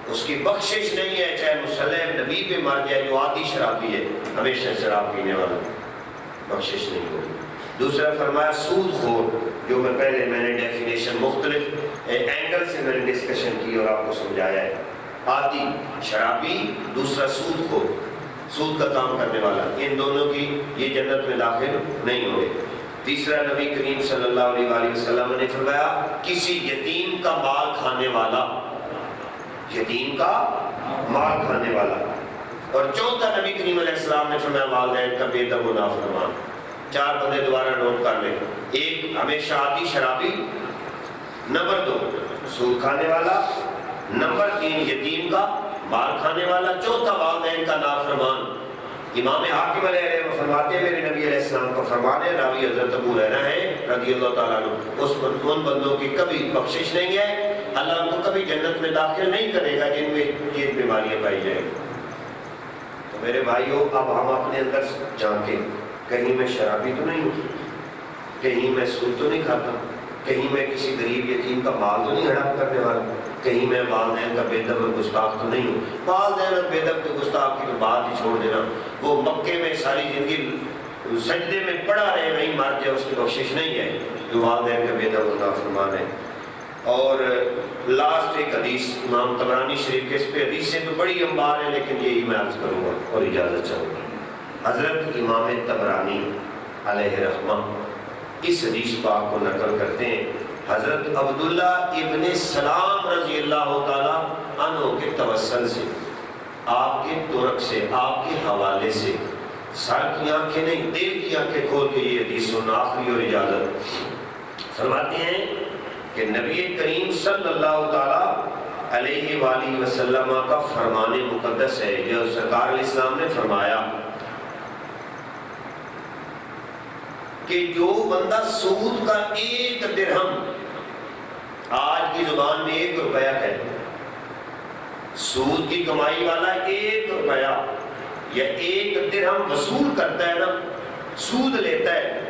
اس کی بخشش نہیں ہے، چاہے مسلح نبی پہ مر جائے جو عادی شرابی ہے، ہمیشہ شراب پینے والا، بخشش نہیں ہوگی۔ دوسرا فرمایا سود خور، جو میں نے ڈیفینیشن مختلف اینگل سے میں نے ڈسکشن کی اور آپ کو سمجھایا ہے، عادی شرابی، دوسرا سود خور، سود کا کام کرنے والا، ان دونوں کی یہ جنت میں داخل نہیں ہوئے۔ تیسرا نبی کریم صلی اللہ علیہ وآلہ وسلم نے فرمایا کسی یتیم کا مال کھانے والا، یتیم کا مال کھانے والا۔ اور چوتھا نبی کریم علیہ السلام نے فرمایا والدین کا بے ادب و نافرمان۔ 4 بندے دوبارہ نوٹ کر لیں، ایک ہمیشہ عادی شرابی، نمبر 2 سود کھانے والا، نمبر 3 یتیم کا مال کھانے والا، چوتھا والدین کا نافرمان۔ امام حاکم علیہ السلام فرماتے ہیں میرے نبی علیہ السلام کا فرمان ہے، راوی حضرت ابو ہریرہ ہیں رضی اللہ تعالیٰ عنہ، ان بندوں کی کبھی بخشش نہیں ہے، اللہ ان کو کبھی جنت میں داخل نہیں کرے گا جن میں یہ بیماریاں پائی جائیں گی۔ تو میرے بھائیوں اب ہم اپنے اندر جھانکیں، کہیں میں شرابی تو نہیں ہوں، کہیں میں سود تو نہیں کھاتا، کہیں میں کسی غریب یتیم کا مال تو نہیں ہڑپ کرنے والا، کہیں میں والدین کا بے ادب اور گستاخ تو نہیں ہوں۔ والدین اور بے ادب کے گستاخ کی تو بات ہی چھوڑ دینا، وہ مکے میں ساری زندگی سجدے میں پڑا رہے وہیں مر جائے، اس کی بخشش نہیں ہے جو والدین کا بے ادب اور نافرمان ہے۔ اور لاسٹ ایک حدیث امام طبرانی شریف کے، اس پہ حدیثیں تو بڑی امبار ہیں لیکن یہی میں عرض کروں گا اور اجازت چاہوں گا۔ حضرت امام طبرانی علیہ رحمہ اس حدیث پاک کو نقل کرتے ہیں، حضرت عبداللہ ابن سلام رضی اللہ تعالیٰ عنہ کے توسل سے، آپ کے ترک سے، آپ کے حوالے سے، سر کی آنکھیں نہیں دل کی آنکھیں کھول کے یہ حدیث سننا، آخری اور اجازت فرماتے ہیں کہ نبی کریم صلی اللہ تعالیٰ علیہ وآلہ وسلم کا فرمان مقدس ہے، یہ سرکار علیہ السلام نے فرمایا کہ جو بندہ سود کا 1 درہم، آج کی زبان میں 1 روپیہ ہے، سود کی کمائی والا 1 روپیہ یا 1 درہم وصول کرتا ہے نا، سود لیتا ہے،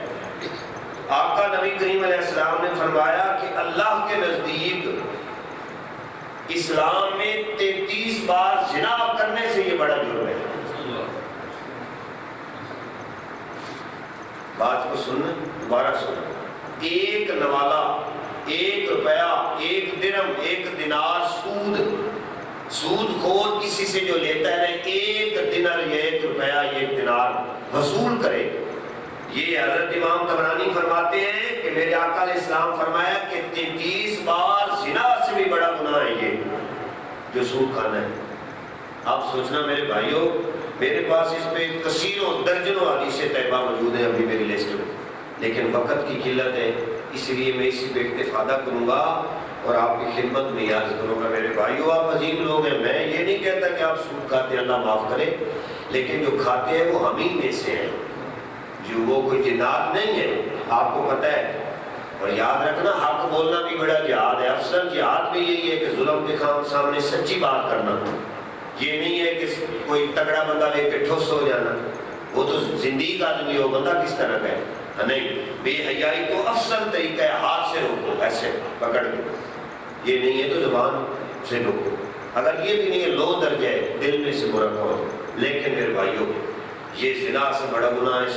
آقا نبی کریم علیہ السلام نے فرمایا کہ اللہ کے نزدیک اسلام میں 33 بار زنا کرنے سے یہ بڑا جرم ہے۔ بات کو سننا، دوبارہ سننا، 1 نوالہ، 1 روپیہ، 1 درہم، 1 دینار سود خور کسی سے جو لیتا ہے 1 دینار یا 1 روپیہ یا 1 دینار وصول کرے، یہ حضرت امام طبرانی فرماتے ہیں کہ میرے آقا علیہ السلام فرمایا کہ 33 بار زنا سے بھی بڑا گناہ ہے یہ جو سود کھانا ہے۔ آپ سوچنا میرے بھائیوں، میرے پاس اس پہ کثیروں درجنوں حدیث طیبہ موجود ہیں ابھی میری لسٹ میں، لیکن وقت کی قلت ہے، اس لیے میں اسی پہ اکتفادہ کروں گا اور آپ کی خدمت میں یاد کروں گا۔ میرے بھائیوں، آپ عظیم لوگ ہیں، میں یہ نہیں کہتا کہ آپ سود کھاتے ہیں، اللہ معاف کرے، لیکن جو کھاتے ہیں وہ ہم ہی میں سے ہیں، جو وہ کوئی جنات نہیں ہے، آپ کو پتہ ہے۔ اور یاد رکھنا، حق بولنا بھی بڑا جہاد ہے، افضل جہاد بھی یہی ہے کہ ظلم کے سامنے سچی بات کرنا، یہ نہیں ہے کہ کوئی تگڑا بندہ لے کے ٹھوس ہو جانا، وہ تو زندگی آدمی ہو، بندہ کس طرح کا ہے، نہیں، بے حیائی کو افضل طریقہ ہے ہاتھ سے روکو، ایسے پکڑ کے، یہ نہیں ہے تو زبان سے روکو، اگر یہ بھی نہیں ہے لو درجہ ہے، دل میں سے برا ہو۔ لیکن میرے بھائیوں، یہ زنا سے بڑا گناہ ہے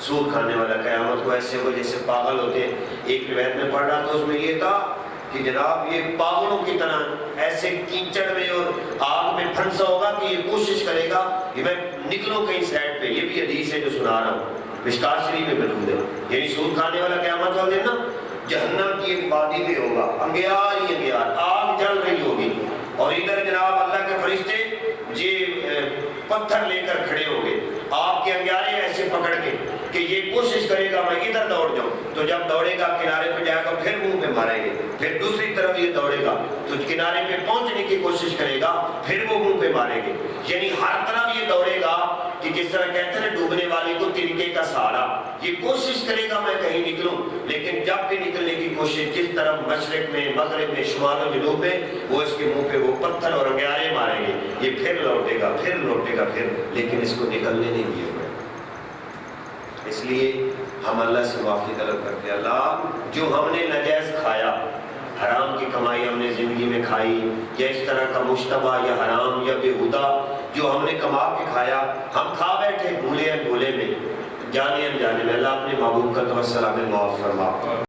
سود کھانے والا، قیامت کو ایسے ہو جیسے پاگل ہوتے ہیں۔ ایک روایت میں پڑھ رہا تو اس میں یہ تھا کہ جناب یہ پاگلوں کی طرح ایسے کیچڑ میں اور آگ میں پھنسا ہوگا کہ یہ کوشش کرے گا کہ میں نکلوں کہیں سائڈ پہ، یہ بھی حدیث ہے جو سنا رہا ہوں، مشکوٰۃ شریف میں موجود ہے۔ یعنی سود کھانے والا قیامت والے دن نا جہنم کی ایک وادی میں ہوگا، انگیار ہی انگیار، آگ جل رہی ہوگی، اور ادھر جناب اللہ کے فرشتے پتھر لے کر کھڑے ہو گئے، آپ کے انگیارے ایسے پکڑ کے کہ یہ کوشش کرے گا میں ادھر دوڑ جاؤں، تو جب دوڑے گا کنارے پہ جائے گا پھر منہ پہ ماریں گے، پھر دوسری طرف یہ دوڑے گا تو کنارے پہ پہنچنے کی کوشش کرے گا، پھر وہ منہ پہ ماریں گے، یعنی ہر طرف یہ دوڑے گا کہ جس طرح کہتے ہیں ڈوبنے والے کو تنکے کا سہارا، یہ کوشش کرے گا میں کہیں نکلوں، لیکن جب بھی نکلنے کی کوشش جس طرف مشرق میں، مغرب میں، شمال و جنوب میں، وہ اس کے منہ پہ وہ پتھر اور انگیارے ماریں گے، یہ پھر لوٹے گا، پھر لوٹے گا، پھر، لیکن اس کو نکلنے نہیں دیا گیا۔ اس لیے ہم اللہ سے معافی طلب کرتے ہیں، اللہ جو ہم نے ناجائز کھایا، حرام کی کمائی ہم نے زندگی میں کھائی، یا اس طرح کا مشتبہ یا حرام یا بےہودہ جو ہم نے کما کے کھایا، ہم کھا بیٹھے بھولے میں، جانے انجانے میں، اللہ اپنے محبوب کا توسل ہمیں معاف فرما۔